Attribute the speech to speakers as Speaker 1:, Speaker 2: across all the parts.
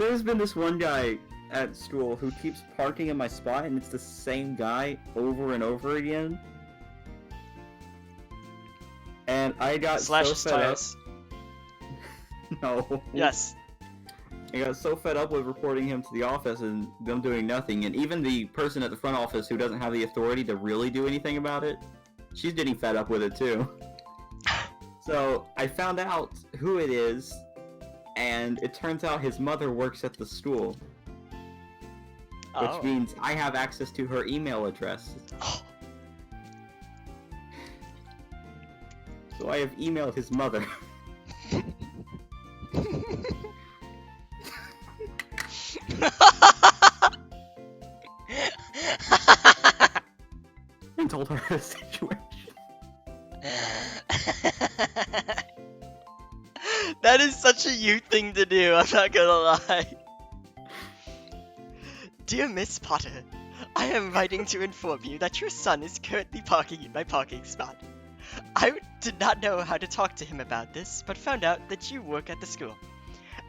Speaker 1: There's been this one guy at school who keeps parking in my spot, and it's the same guy over and over again. And I got
Speaker 2: Slash
Speaker 1: so
Speaker 2: his
Speaker 1: fed up.
Speaker 2: tires.
Speaker 1: No.
Speaker 2: Yes.
Speaker 1: I got so fed up with reporting him to the office and them doing nothing, and even the person at the front office who doesn't have the authority to really do anything about it, she's getting fed up with it too. So I found out who it is, and it turns out his mother works at the school. Which means I have access to her email address. So I have emailed his mother. And told her the situation.
Speaker 2: That is such a you thing to do, I'm not gonna lie. Dear Miss Potter, I am writing to inform you that your son is currently parking in my parking spot. I did not know how to talk to him about this, but found out that you work at the school.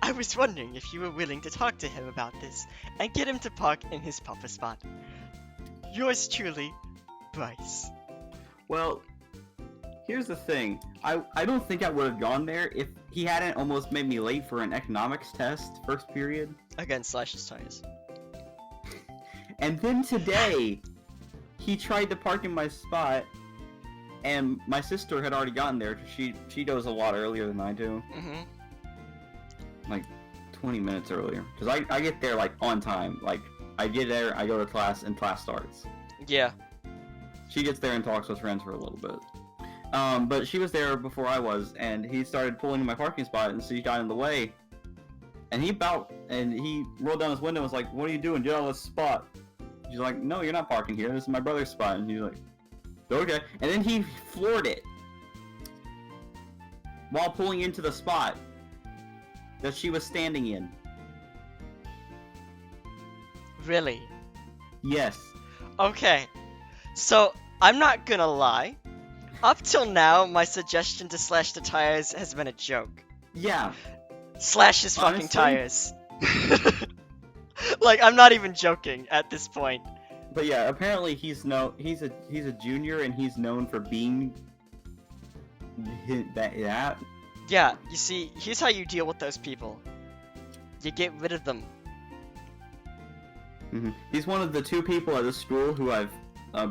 Speaker 2: I was wondering if you were willing to talk to him about this and get him to park in his proper spot. Yours truly, Bryce.
Speaker 1: Well, here's the thing. I don't think I would have gone there if he hadn't almost made me late for an economics test, first period.
Speaker 2: Again, Slash's tires.
Speaker 1: And then today, he tried to park in my spot, and my sister had already gotten there. She goes a lot earlier than I do.
Speaker 2: Mm-hmm.
Speaker 1: Like 20 minutes earlier. Because I get there, like, on time. Like, I get there, I go to class, and class starts.
Speaker 2: Yeah.
Speaker 1: She gets there and talks with friends for a little bit. But she was there before I was, and he started pulling in my parking spot, and so she got in the way. And he rolled down his window and was like, "What are you doing? Get out of this spot." She's like, "No, you're not parking here. This is my brother's spot." And he's like, "Okay." And then he floored it while pulling into the spot that she was standing in.
Speaker 2: Really?
Speaker 1: Yes.
Speaker 2: Okay. So, I'm not gonna lie. Up till now, my suggestion to slash the tires has been a joke.
Speaker 1: Yeah.
Speaker 2: Slash his fucking
Speaker 1: Honestly?
Speaker 2: tires. Like, I'm not even joking at this point.
Speaker 1: But yeah, apparently he's a junior, and he's known for being that.
Speaker 2: Yeah, you see, here's how you deal with those people. You get rid of them.
Speaker 1: Mm-hmm. He's one of the two people at this school who I've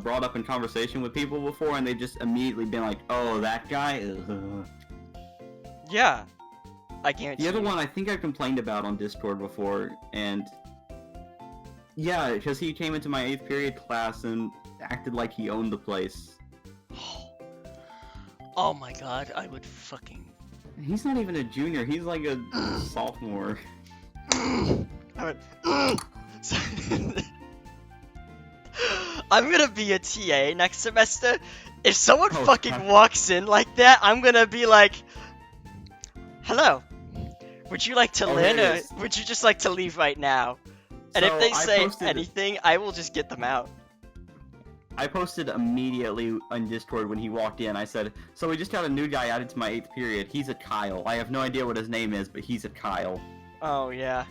Speaker 1: brought up in conversation with people before, and they just immediately been like, "Oh, that guy."
Speaker 2: Yeah. I guarantee
Speaker 1: The other
Speaker 2: you.
Speaker 1: one I think I complained about on Discord before, and yeah, because he came into my 8th period class and acted like he owned the place.
Speaker 2: Oh my god, I would fucking...
Speaker 1: He's not even a junior, he's like a sophomore.
Speaker 2: I would... I'm gonna be a TA next semester. If someone fucking
Speaker 1: God.
Speaker 2: walks in like that, I'm gonna be like, "Hello. Would you like to learn,
Speaker 1: there
Speaker 2: or
Speaker 1: it is.
Speaker 2: would you just like to leave right now?" And
Speaker 1: So
Speaker 2: if they
Speaker 1: I
Speaker 2: say
Speaker 1: posted-
Speaker 2: anything, I will just get them out.
Speaker 1: I posted immediately on Discord when he walked in. I said, "So we just got a new guy added to my 8th period. He's a Kyle. I have no idea what his name is, but he's a Kyle."
Speaker 2: Oh yeah,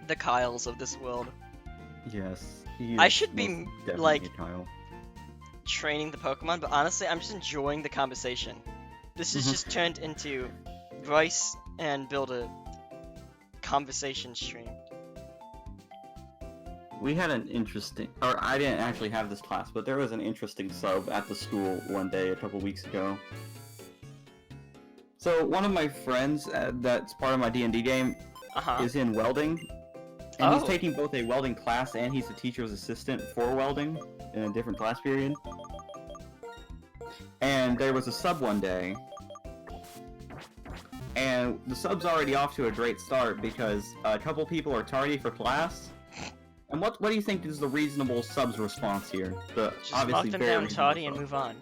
Speaker 2: the Kyles of this world.
Speaker 1: Yes.
Speaker 2: I should be,
Speaker 1: most definitely
Speaker 2: like-
Speaker 1: a Kyle.
Speaker 2: Training the Pokemon, but honestly, I'm just enjoying the conversation. This has
Speaker 1: Mhm.
Speaker 2: just turned into Bryce and Builder conversation stream.
Speaker 1: We had an interesting, or I didn't actually have this class, but there was an interesting sub at the school one day a couple weeks ago. So one of my friends that's part of my D&D game
Speaker 2: Uh-huh.
Speaker 1: is in welding, and he's
Speaker 2: Oh.
Speaker 1: taking both a welding class and he's a teacher's assistant for welding in a different class period. And there was a sub one day, and the sub's already off to a great start because a couple people are tardy for class. And what do you think is the reasonable sub's response here? The
Speaker 2: Just
Speaker 1: obviously
Speaker 2: knock them
Speaker 1: very
Speaker 2: down,
Speaker 1: reasonable
Speaker 2: Toddy, and
Speaker 1: sub.
Speaker 2: move on.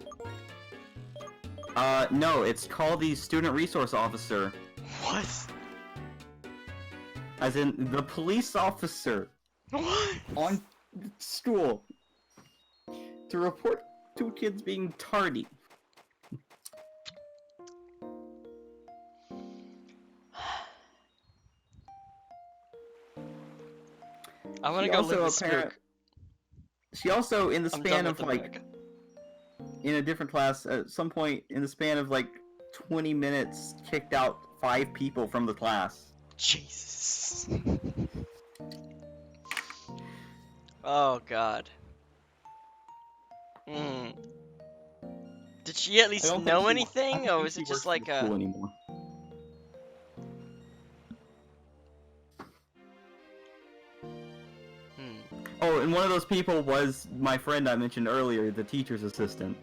Speaker 1: No, it's called the student resource officer,
Speaker 2: What?
Speaker 1: as in the police officer
Speaker 2: What?
Speaker 1: on school to report two kids being tardy.
Speaker 2: I want
Speaker 1: She
Speaker 2: to go live
Speaker 1: also
Speaker 2: with Spook.
Speaker 1: She also, in the
Speaker 2: I'm
Speaker 1: span
Speaker 2: done
Speaker 1: of
Speaker 2: with
Speaker 1: like,
Speaker 2: America.
Speaker 1: in a different class, at some point in the span of like 20 minutes, kicked out 5 people from the class.
Speaker 2: Jesus. Oh God. Hmm. Did she at
Speaker 1: I
Speaker 2: least
Speaker 1: don't think
Speaker 2: know
Speaker 1: I
Speaker 2: anything,
Speaker 1: don't
Speaker 2: or
Speaker 1: think
Speaker 2: was
Speaker 1: she
Speaker 2: it just
Speaker 1: works for
Speaker 2: like
Speaker 1: the
Speaker 2: a?
Speaker 1: school anymore.
Speaker 2: Hmm.
Speaker 1: Oh, and one of those people was my friend I mentioned earlier, the teacher's assistant.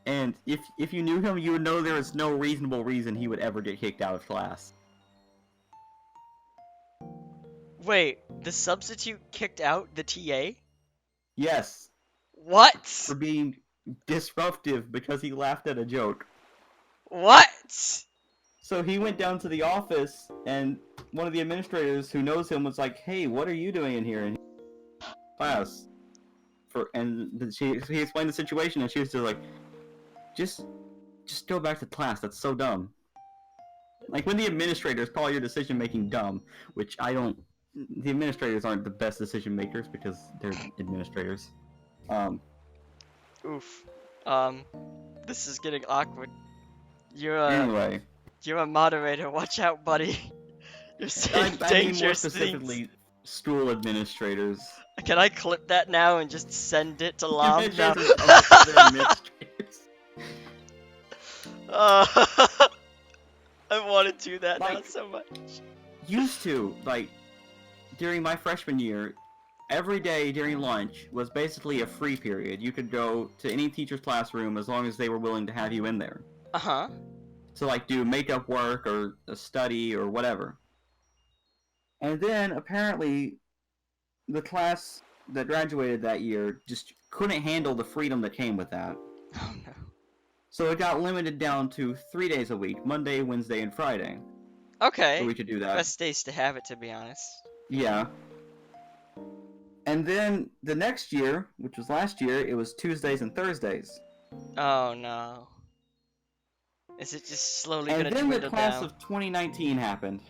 Speaker 1: And if you knew him, you would know there is no reasonable reason he would ever get kicked out of class.
Speaker 2: Wait, the substitute kicked out the TA?
Speaker 1: Yes,
Speaker 2: What?
Speaker 1: for being disruptive because he laughed at a joke.
Speaker 2: What?
Speaker 1: So he went down to the office, and one of the administrators who knows him was like, "Hey, what are you doing in here in class?" He explained the situation, and she was just like, "Just go back to class. That's so dumb." Like when the administrators call your decision making dumb, which I don't. The administrators aren't the best decision makers because they're administrators.
Speaker 2: Oof. This is getting awkward.
Speaker 1: Anyway,
Speaker 2: You're a moderator. Watch out, buddy. You're saying
Speaker 1: I mean more
Speaker 2: dangerous things.
Speaker 1: specifically school administrators.
Speaker 2: Can I clip that now and just send it to Lam? No.
Speaker 1: Administrators are other administrators.
Speaker 2: I want to do that now
Speaker 1: Like-
Speaker 2: so much.
Speaker 1: Used to, like, during my freshman year, every day during lunch was basically a free period. You could go to any teacher's classroom as long as they were willing to have you in there.
Speaker 2: Uh-huh.
Speaker 1: To, like, do makeup work or a study or whatever. And then, apparently, the class that graduated that year just couldn't handle the freedom that came with that.
Speaker 2: Oh no.
Speaker 1: So it got limited down to 3 days a week, Monday, Wednesday, and Friday.
Speaker 2: Okay.
Speaker 1: So we could do that.
Speaker 2: Best days to have it, to be honest.
Speaker 1: Yeah. And then the next year, which was last year, it was Tuesdays and Thursdays.
Speaker 2: Oh no. Is it just slowly
Speaker 1: And
Speaker 2: gonna
Speaker 1: then the
Speaker 2: dwindle
Speaker 1: class
Speaker 2: down?
Speaker 1: of 2019 happened.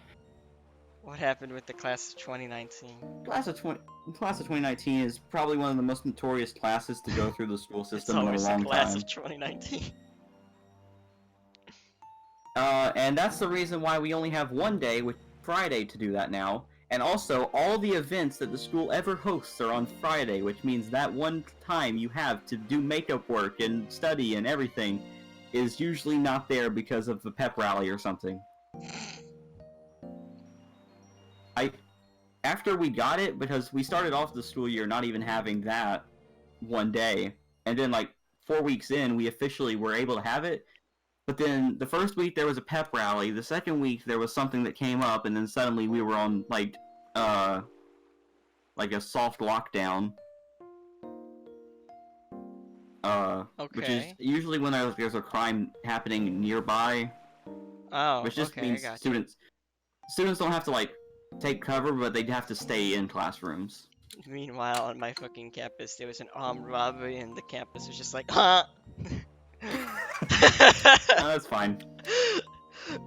Speaker 2: What happened with the class of 2019?
Speaker 1: Class of 2019 is probably one of the most notorious classes to go through the school
Speaker 2: It's
Speaker 1: system in a
Speaker 2: always the
Speaker 1: long
Speaker 2: class
Speaker 1: time.
Speaker 2: of 2019.
Speaker 1: And that's the reason why we only have one day, which is Friday, to do that now. And also, all the events that the school ever hosts are on Friday, which means that one time you have to do makeup work and study and everything is usually not there because of the pep rally or something. After we got it, because we started off the school year not even having that one day, and then like 4 weeks in, we officially were able to have it. But then the first week there was a pep rally, the second week there was something that came up, and then suddenly we were on like a soft lockdown. Which is
Speaker 2: Okay.
Speaker 1: usually when there's a crime happening nearby,
Speaker 2: Oh,
Speaker 1: which just
Speaker 2: okay, I
Speaker 1: means
Speaker 2: got you.
Speaker 1: students don't have to like take cover, but they'd have to stay in classrooms.
Speaker 2: Meanwhile, on my fucking campus, there was an armed robbery, and the campus was just like, huh?
Speaker 1: That's fine.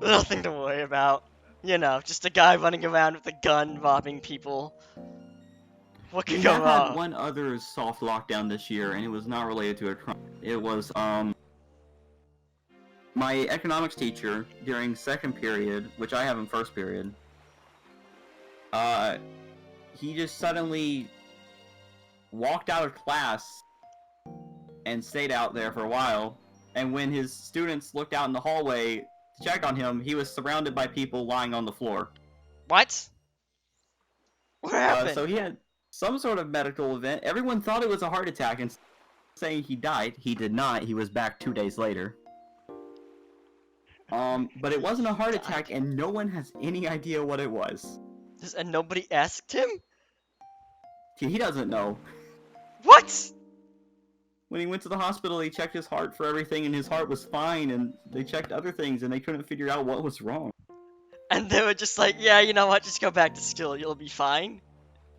Speaker 2: Nothing to worry about. You know, just a guy running around with a gun robbing people. What
Speaker 1: We
Speaker 2: could go
Speaker 1: have had
Speaker 2: wrong?
Speaker 1: one other soft lockdown this year, and it was not related to a crime. It was, my economics teacher, during second period, which I have in first period, he just suddenly walked out of class and stayed out there for a while, and when his students looked out in the hallway to check on him, he was surrounded by people lying on the floor.
Speaker 2: What? What happened?
Speaker 1: So he had some sort of medical event. Everyone thought it was a heart attack and saying he died. He did not. He was back 2 days later. But it wasn't a heart attack, and no one has any idea what it was.
Speaker 2: And nobody asked him?
Speaker 1: He doesn't know.
Speaker 2: What?
Speaker 1: When he went to the hospital, they checked his heart for everything, and his heart was fine, and they checked other things, and they couldn't figure out what was wrong.
Speaker 2: And they were just like, yeah, you know what, just go back to school, you'll be fine.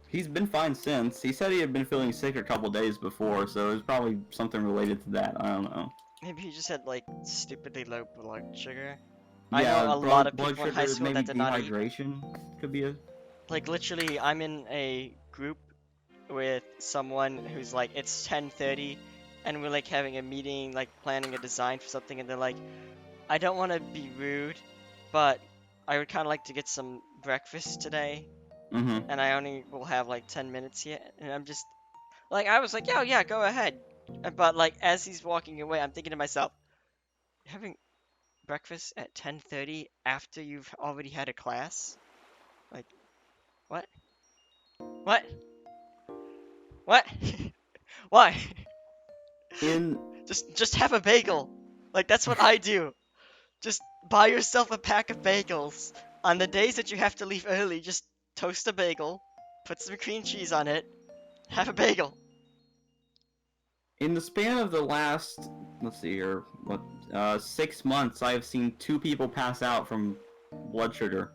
Speaker 1: He's been fine since. He said he had been feeling sick a couple days before, so it was probably something related to that. I don't know.
Speaker 2: Maybe he just had, like, stupidly low blood sugar.
Speaker 1: Yeah,
Speaker 2: I know a lot of
Speaker 1: blood
Speaker 2: people in high
Speaker 1: sugar,
Speaker 2: school
Speaker 1: maybe
Speaker 2: that did not eat.
Speaker 1: dehydration could be a
Speaker 2: Like, literally, I'm in a group with someone who's like, it's 10:30, and we're like having a meeting, like planning a design for something, and they're like, I don't want to be rude, but I would kind of like to get some breakfast today,
Speaker 1: Mm-hmm.
Speaker 2: and I only will have like 10 minutes here, and I'm just like, I was like, yeah, go ahead. But like, as he's walking away, I'm thinking to myself, "You're having breakfast at 10:30 after you've already had a class? Like, what? What? What? Why?
Speaker 1: In
Speaker 2: Just have a bagel. Like, that's what I do. Just buy yourself a pack of bagels. On the days that you have to leave early, just toast a bagel, put some cream cheese on it, have a bagel."
Speaker 1: in the span of the last, let's see here, 6 months, I have seen 2 people pass out from blood sugar,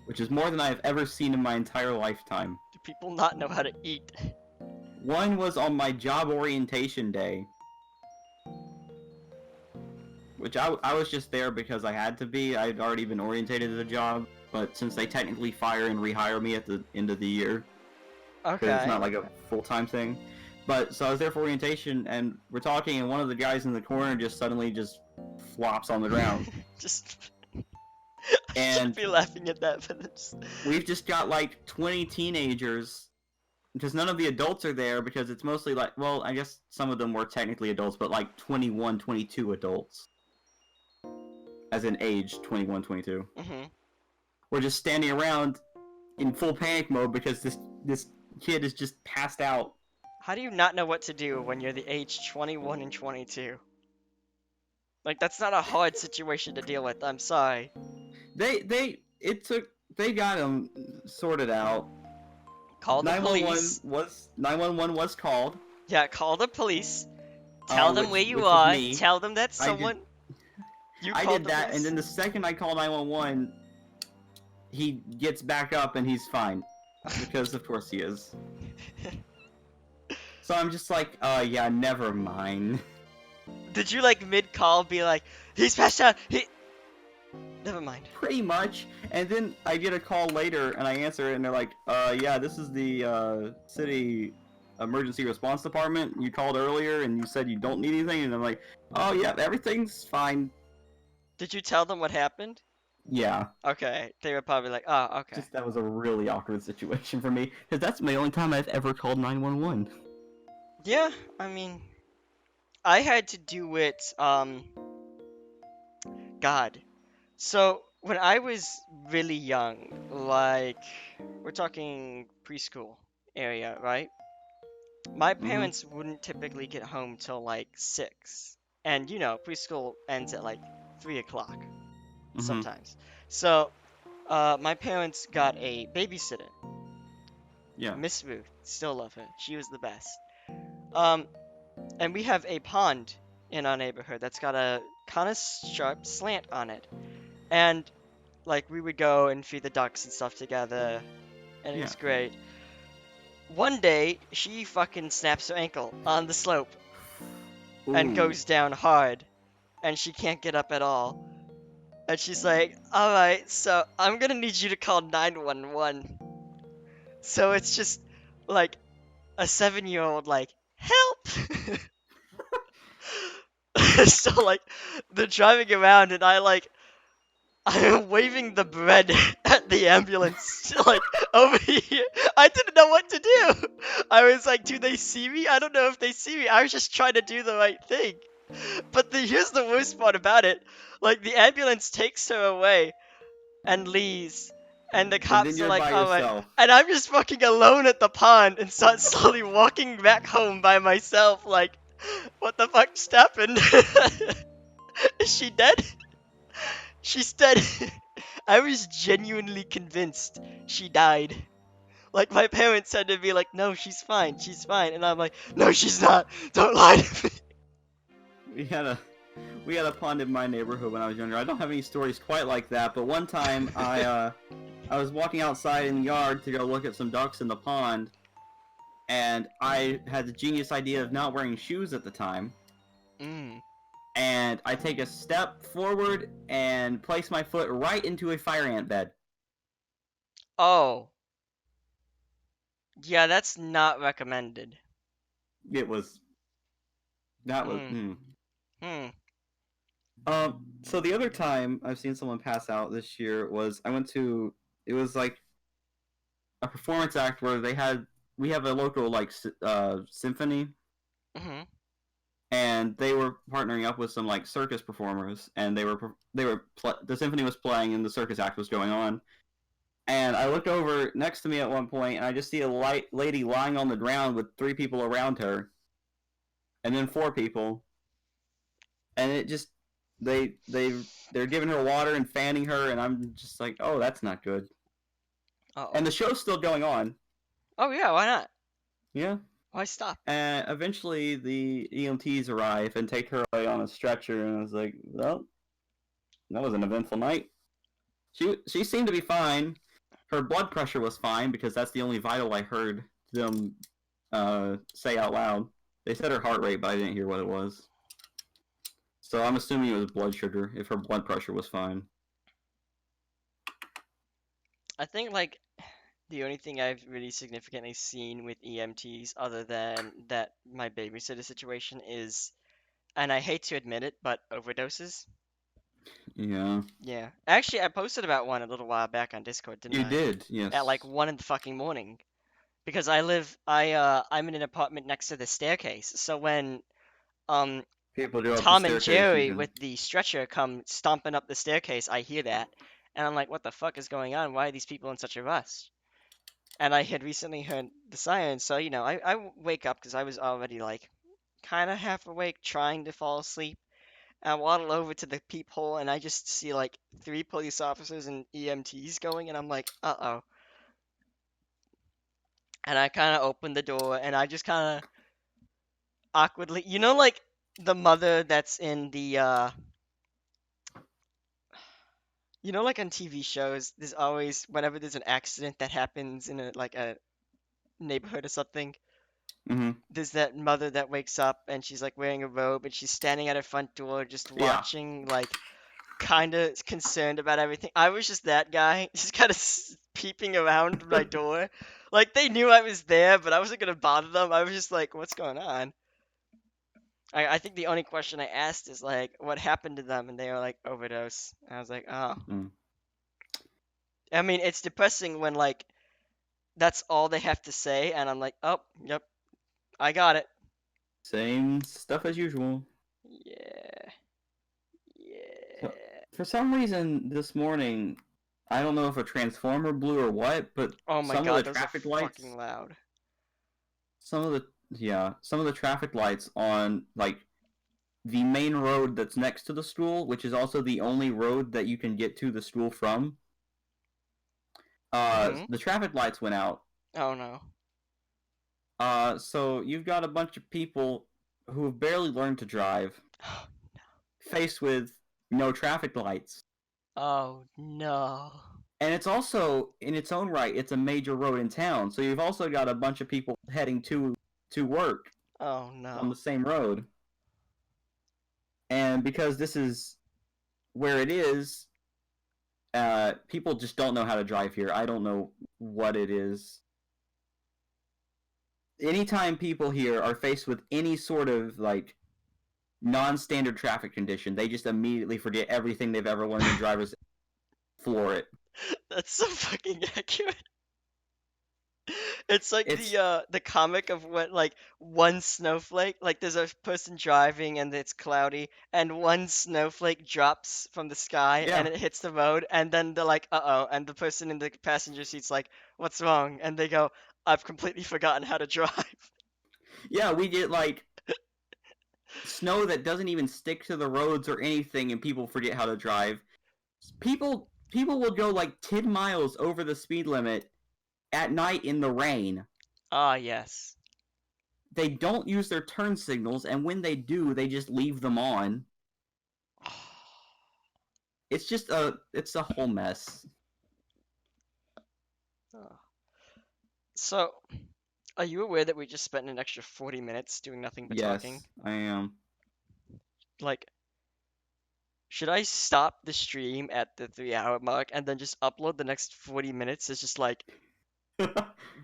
Speaker 1: which is more than I have ever seen in my entire lifetime.
Speaker 2: Do people not know how to eat?
Speaker 1: One was on my job orientation day, which I was just there because I had to be. I'd already been orientated to the job, but since they technically fire and rehire me at the end of the year, because it's
Speaker 2: Okay.
Speaker 1: not like a full-time thing. But so I was there for orientation, and we're talking, and one of the guys in the corner just suddenly just flops on the ground.
Speaker 2: Just. I
Speaker 1: And
Speaker 2: shouldn't be laughing at that, but it's.
Speaker 1: we've just got like 20 teenagers, because none of the adults are there, because it's mostly like, well, I guess some of them were technically adults, but like 21, 22 adults. As in age 21, 22.
Speaker 2: Mm-hmm.
Speaker 1: We're just standing around in full panic mode because this kid is just passed out.
Speaker 2: How do you not know what to do when you're the age 21 and 22? Like, that's not a hard situation to deal with. I'm sorry.
Speaker 1: They got him sorted out.
Speaker 2: Call the
Speaker 1: 911
Speaker 2: police.
Speaker 1: 911 was called.
Speaker 2: Yeah, call the police. Tell them where
Speaker 1: which
Speaker 2: you
Speaker 1: was
Speaker 2: are.
Speaker 1: me.
Speaker 2: Tell them that
Speaker 1: I did-
Speaker 2: someone. You
Speaker 1: I
Speaker 2: called
Speaker 1: did
Speaker 2: the
Speaker 1: that,
Speaker 2: police?
Speaker 1: and then the second I call 911, he gets back up and he's fine, because of course he is. So I'm just like, yeah, never mind.
Speaker 2: Did you like mid-call be like, he's passed out? Never mind.
Speaker 1: Pretty much. And then I get a call later, and I answer it, and they're like, yeah, this is the city emergency response department. You called earlier, and you said you don't need anything, and I'm like, oh yeah, everything's fine.
Speaker 2: Did you tell them what happened?
Speaker 1: Yeah.
Speaker 2: Okay, they were probably like, oh, okay.
Speaker 1: Just that was a really awkward situation for me, because that's the only time I've ever called 911.
Speaker 2: Yeah, I mean, I had to do it, God. So, when I was really young, like, we're talking preschool area, right? My
Speaker 1: Mm-hmm.
Speaker 2: parents wouldn't typically get home till like 6. And, you know, preschool ends at like 3 o'clock
Speaker 1: Mm-hmm.
Speaker 2: sometimes. So, my parents got a babysitter,
Speaker 1: Yeah.
Speaker 2: Miss Ruth. Still love her. She was the best. And we have a pond in our neighborhood that's got a kind of sharp slant on it. And like we would go and feed the ducks and stuff together, and it was
Speaker 1: Yeah.
Speaker 2: great. One day, she fucking snaps her ankle on the slope and
Speaker 1: Ooh.
Speaker 2: goes down hard, and she can't get up at all. And she's like, "Alright, so I'm gonna need you to call 911." So it's just like a 7-year-old, like, "Help!" So like, they're driving around, and I'm waving the bread at the ambulance, like, over here. I didn't know what to do. I was like, do they see me? I don't know if they see me. I was just trying to do the right thing. But here's the worst part about it. Like, the ambulance takes her away and leaves. And the
Speaker 1: And then
Speaker 2: cops are
Speaker 1: you're
Speaker 2: like,
Speaker 1: by
Speaker 2: alright.
Speaker 1: yourself.
Speaker 2: And I'm just fucking alone at the pond and start slowly walking back home by myself. Like, what the fuck just happened? Is she dead? She's dead. I was genuinely convinced she died. Like, my parents had to be like, no, she's fine, she's fine. And I'm like, no, she's not. Don't lie to me.
Speaker 1: We had a pond in my neighborhood when I was younger. I don't have any stories quite like that, but one time I was walking outside in the yard to go look at some ducks in the pond, and I had the genius idea of not wearing shoes at the time. And I take a step forward and place my foot right into a fire ant bed.
Speaker 2: Oh, yeah, that's not recommended.
Speaker 1: It was that was.
Speaker 2: Hmm. Hmm.
Speaker 1: So the other time I've seen someone pass out this year was I went to. It was like a performance act where we have a local like symphony,
Speaker 2: Hmm.
Speaker 1: and they were partnering up with some like circus performers, and the symphony was playing and the circus act was going on. And I looked over next to me at one point, and I just see a lady lying on the ground with three people around her, and then four people, and it just they're giving her water and fanning her, and I'm just like, oh, that's not good. And
Speaker 2: Uh-oh.
Speaker 1: the show's still going on.
Speaker 2: Oh yeah, why not?
Speaker 1: Yeah.
Speaker 2: Why stop?
Speaker 1: And eventually the EMTs arrive and take her away on a stretcher, and I was like, well, that was an eventful night. She seemed to be fine. Her blood pressure was fine because that's the only vital I heard them say out loud. They said her heart rate, but I didn't hear what it was. So I'm assuming it was blood sugar if her blood pressure was fine.
Speaker 2: I think like the only thing I've really significantly seen with EMTs other than that my babysitter situation is, and I hate to admit it, but overdoses.
Speaker 1: Yeah.
Speaker 2: Yeah. Actually, I posted about one a little while back on Discord, didn't
Speaker 1: You
Speaker 2: I?
Speaker 1: did,
Speaker 2: At like
Speaker 1: yes.
Speaker 2: 1 in the fucking morning. Because I'm in an apartment next to the staircase. So when um
Speaker 1: People go up the
Speaker 2: Tom and
Speaker 1: staircase, you
Speaker 2: Jerry
Speaker 1: can.
Speaker 2: with the stretcher come stomping up the staircase, I hear that. And I'm like, what the fuck is going on? Why are these people in such a rush? And I had recently heard the sirens, so I wake up because I was already like kind of half awake, trying to fall asleep. And I waddle over to the peephole, and I just see like three police officers and EMTs going, and I'm like, uh-oh. And I kind of open the door, and I just kind of awkwardly, like the mother that's in the like on TV shows, there's always whenever there's an accident that happens in a neighborhood or something.
Speaker 1: Mm-hmm.
Speaker 2: There's that mother that wakes up and she's like wearing a robe and she's standing at her front door just
Speaker 1: Yeah.
Speaker 2: watching, like kind of concerned about everything. I was just that guy, just kind of peeping around my door. Like they knew I was there, but I wasn't gonna bother them. I was just like, what's going on? I think the only question I asked is like, what happened to them? And they were like, overdose. I was like, oh.
Speaker 1: Mm.
Speaker 2: I mean, it's depressing when like that's all they have to say, and I'm like, oh, yep, I got it.
Speaker 1: Same stuff as usual.
Speaker 2: Yeah,
Speaker 1: So,
Speaker 2: yeah.
Speaker 1: for some reason, this morning, I don't know if a transformer blew or what, but
Speaker 2: Oh my
Speaker 1: some of the
Speaker 2: god, those are
Speaker 1: traffic lights,
Speaker 2: fucking loud.
Speaker 1: some of the traffic lights on like the main road that's next to the school, which is also the only road that you can get to the school from.
Speaker 2: Mm-hmm.
Speaker 1: The traffic lights went out.
Speaker 2: Oh no.
Speaker 1: So you've got a bunch of people who have barely learned to drive, faced with no traffic lights.
Speaker 2: Oh no.
Speaker 1: And it's also, in its own right, it's a major road in town. So you've also got a bunch of people heading to work
Speaker 2: Oh
Speaker 1: on
Speaker 2: no.
Speaker 1: the same road. And because this is where it is, people just don't know how to drive here. I don't know what it is. Anytime people here are faced with any sort of like non-standard traffic condition, they just immediately forget everything they've ever learned and drivers floor it.
Speaker 2: That's so fucking accurate. It's like
Speaker 1: It's
Speaker 2: the comic of when like one snowflake, like there's a person driving and it's cloudy, and one snowflake drops from the sky
Speaker 1: yeah,
Speaker 2: and it hits the road, and then they're like, uh-oh, and the person in the passenger seat's like, what's wrong? And they go, I've completely forgotten how to drive.
Speaker 1: yeah. We get like snow that doesn't even stick to the roads or anything, and people forget how to drive. People will go like 10 miles over the speed limit at night in the rain.
Speaker 2: Ah, yes.
Speaker 1: They don't use their turn signals, and when they do, they just leave them on. It's a whole mess.
Speaker 2: Oh. So, are you aware that we just spent an extra 40 minutes doing nothing but talking?
Speaker 1: Yes, I am.
Speaker 2: Like, Should I stop the stream at the 3 hour mark and then just upload the next 40 minutes as just like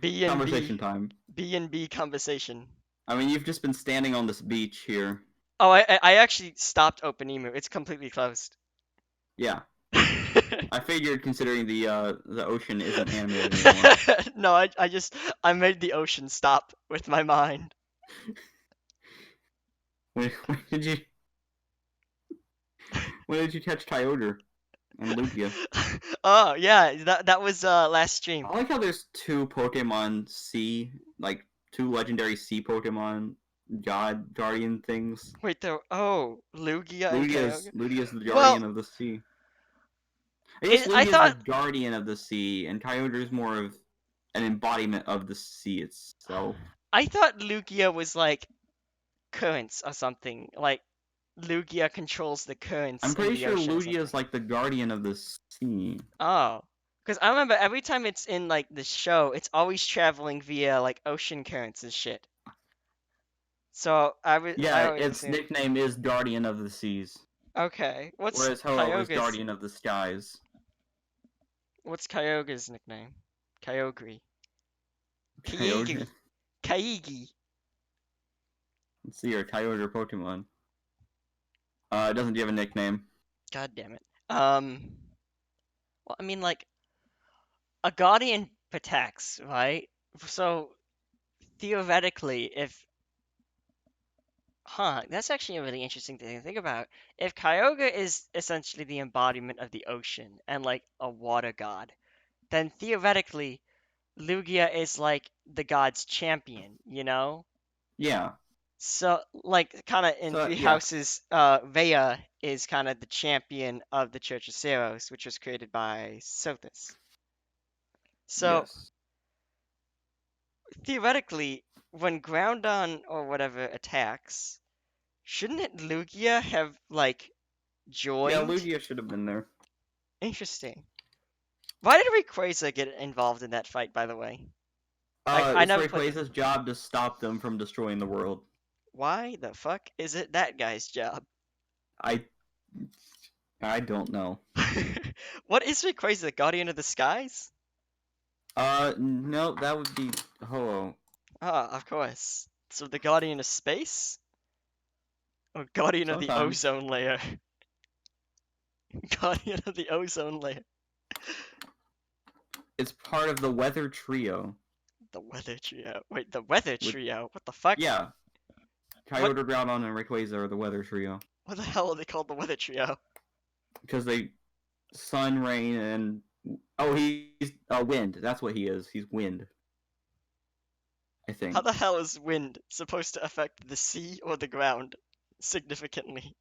Speaker 2: B and
Speaker 1: Conversation
Speaker 2: B
Speaker 1: time.
Speaker 2: B&B conversation?
Speaker 1: I mean, you've just been standing on this beach here.
Speaker 2: Oh, I actually stopped OpenEmu. It's completely closed.
Speaker 1: Yeah, I figured considering the ocean isn't animated anymore.
Speaker 2: No, I made the ocean stop with my mind.
Speaker 1: When did you catch Kyogre and Lugia?
Speaker 2: Oh yeah, that was last stream.
Speaker 1: I like how there's two Pokemon Sea, like two legendary sea Pokemon God Guardian things.
Speaker 2: Wait, Lugia and Kyogre.
Speaker 1: Lugia's the
Speaker 2: Well,
Speaker 1: guardian of the sea. I guess
Speaker 2: I
Speaker 1: Lugia's the
Speaker 2: thought
Speaker 1: guardian of the sea, and Kyogre's more of an embodiment of the sea itself.
Speaker 2: Lugia was like currents or something. Like Lugia controls the currents
Speaker 1: I'm
Speaker 2: in
Speaker 1: pretty
Speaker 2: the
Speaker 1: sure
Speaker 2: ocean or
Speaker 1: Lugia's
Speaker 2: something.
Speaker 1: like the guardian of the sea.
Speaker 2: Oh, because I remember every time it's in like the show, it's always traveling via like ocean currents and shit. So I
Speaker 1: Yeah,
Speaker 2: always
Speaker 1: its
Speaker 2: assumed.
Speaker 1: nickname is Guardian of the Seas,
Speaker 2: Okay,
Speaker 1: whereas Ho-Oh is Guardian of the Skies.
Speaker 2: what's Kyogre's nickname? Kyogre.
Speaker 1: Kyogre.
Speaker 2: Kyogre. Kaigi.
Speaker 1: Let's see your Kyogre Pokemon. It doesn't give a nickname.
Speaker 2: God damn it. Well, I mean, like, a guardian protects, right? So, theoretically, if. Huh, that's actually a really interesting thing to think about. If Kyogre is essentially the embodiment of the ocean and, like, a water god, then theoretically, Lugia is, like, the god's champion, you know?
Speaker 1: Yeah.
Speaker 2: So, like, kind of in
Speaker 1: So
Speaker 2: Three
Speaker 1: yeah.
Speaker 2: Houses, Rhea is kind of the champion of the Church of Ceros, which was created by Sothis. So,
Speaker 1: Yes.
Speaker 2: theoretically, when Groudon or whatever attacks, shouldn't it Lugia have, like,
Speaker 1: Yeah,
Speaker 2: joined?
Speaker 1: Lugia should have been there.
Speaker 2: Interesting. Why did Rayquaza get involved in that fight, by the way? I
Speaker 1: It's
Speaker 2: never played the...
Speaker 1: Rayquaza's job to stop them from destroying the world.
Speaker 2: Why the fuck is it that guy's job?
Speaker 1: I I don't know.
Speaker 2: What is Rayquaza, the Guardian of the Skies?
Speaker 1: No, that would be Ho-Oh.
Speaker 2: Ah, of course. So the Guardian of Space? Or Guardian of the
Speaker 1: Sometimes.
Speaker 2: Ozone Layer? Guardian of the Ozone Layer.
Speaker 1: It's part of the Weather Trio.
Speaker 2: The Weather Trio. Wait, the Weather
Speaker 1: With,
Speaker 2: Trio? What the fuck?
Speaker 1: yeah,
Speaker 2: What
Speaker 1: Kyogre, Groudon, and Rayquaza are the Weather Trio.
Speaker 2: what the hell are they called the Weather Trio?
Speaker 1: Because they sun, rain, and he's wind. That's what he is. He's wind. I think.
Speaker 2: How the hell is wind supposed to affect the sea or the ground significantly?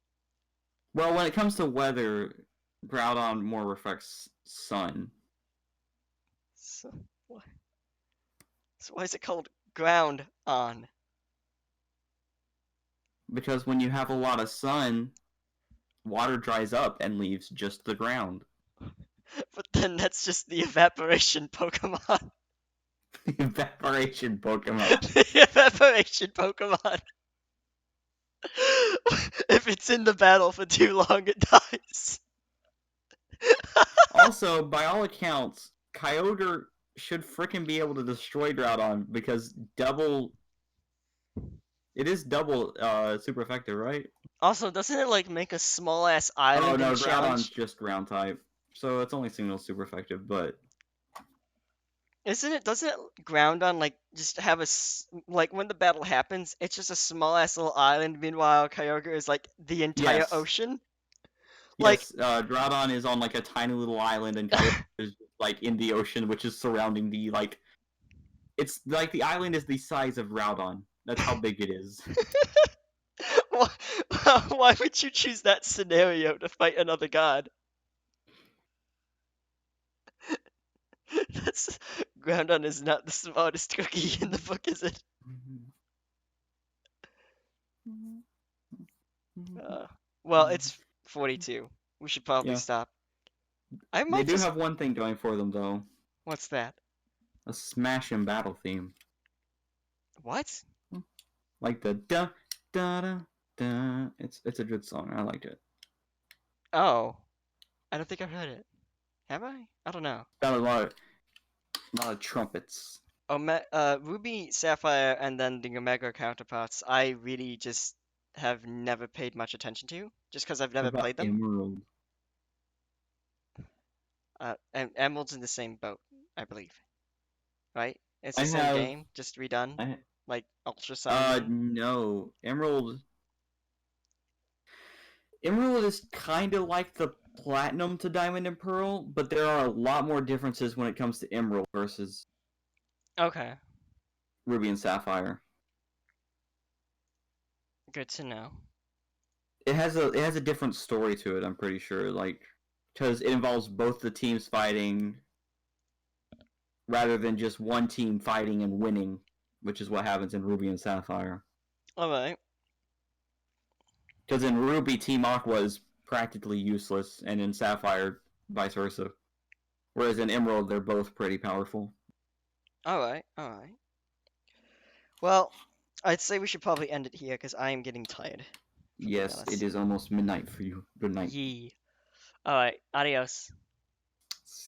Speaker 1: Well, when it comes to weather, Groudon more reflects sun.
Speaker 2: So, so why is it called ground on?
Speaker 1: Because when you have a lot of sun, water dries up and leaves just the ground.
Speaker 2: But then that's just the evaporation Pokemon.
Speaker 1: Evaporation Pokemon.
Speaker 2: The evaporation Pokemon. If it's in the battle for too long, it dies.
Speaker 1: Also, by all accounts, Kyogre should frickin' be able to destroy Groudon because it is double super effective, right?
Speaker 2: Also, doesn't it like make a small ass
Speaker 1: Oh
Speaker 2: island
Speaker 1: no,
Speaker 2: in
Speaker 1: Groudon's
Speaker 2: challenge?
Speaker 1: just ground type. So it's only single super effective, but
Speaker 2: Doesn't it ground on like just have like when the battle happens, it's just a small ass little island. Meanwhile, Kyogre is like the entire
Speaker 1: yes.
Speaker 2: ocean. Like,
Speaker 1: Yes, Groudon is on like a tiny little island and Kyogre is like in the ocean which is surrounding the like it's like the island is the size of Groudon. That's how big it is.
Speaker 2: why, why would you choose that scenario to fight another god? That's Groudon is not the smartest cookie in the book, is it? Uh, well, it's 42. We should probably
Speaker 1: Yeah.
Speaker 2: stop. I
Speaker 1: They
Speaker 2: might
Speaker 1: do
Speaker 2: just.
Speaker 1: have one thing going for them though.
Speaker 2: What's that?
Speaker 1: A smash and battle theme.
Speaker 2: What?
Speaker 1: Like the da da da da. It's a good song. I liked it.
Speaker 2: Oh, I don't think I've heard it. Have I? I don't know.
Speaker 1: Found a lot of trumpets.
Speaker 2: Ruby, Sapphire, and then the Omega counterparts, I really just have never paid much attention to, just because I've
Speaker 1: What
Speaker 2: never
Speaker 1: about
Speaker 2: played them.
Speaker 1: Emerald?
Speaker 2: And Emerald's in the same boat, I believe, right? It's
Speaker 1: I
Speaker 2: the same
Speaker 1: have.
Speaker 2: game, just redone,
Speaker 1: I
Speaker 2: like Ultra Sun and Moon.
Speaker 1: no. Emerald. Emerald is kind of like the platinum to Diamond and Pearl, but there are a lot more differences when it comes to Emerald versus
Speaker 2: Okay,
Speaker 1: Ruby and Sapphire.
Speaker 2: good to know.
Speaker 1: It has a different story to it. I'm pretty sure, like because it involves both the teams fighting rather than just one team fighting and winning, which is what happens in Ruby and Sapphire.
Speaker 2: Alright,
Speaker 1: Because in Ruby, Team Aqua is practically useless, and in Sapphire, vice versa. Whereas in Emerald, they're both pretty powerful.
Speaker 2: alright. Well, I'd say we should probably end it here, because I am getting tired, if I'm being
Speaker 1: Yes, it
Speaker 2: honest.
Speaker 1: is almost midnight for you. Good night.
Speaker 2: Yee. Alright, adios.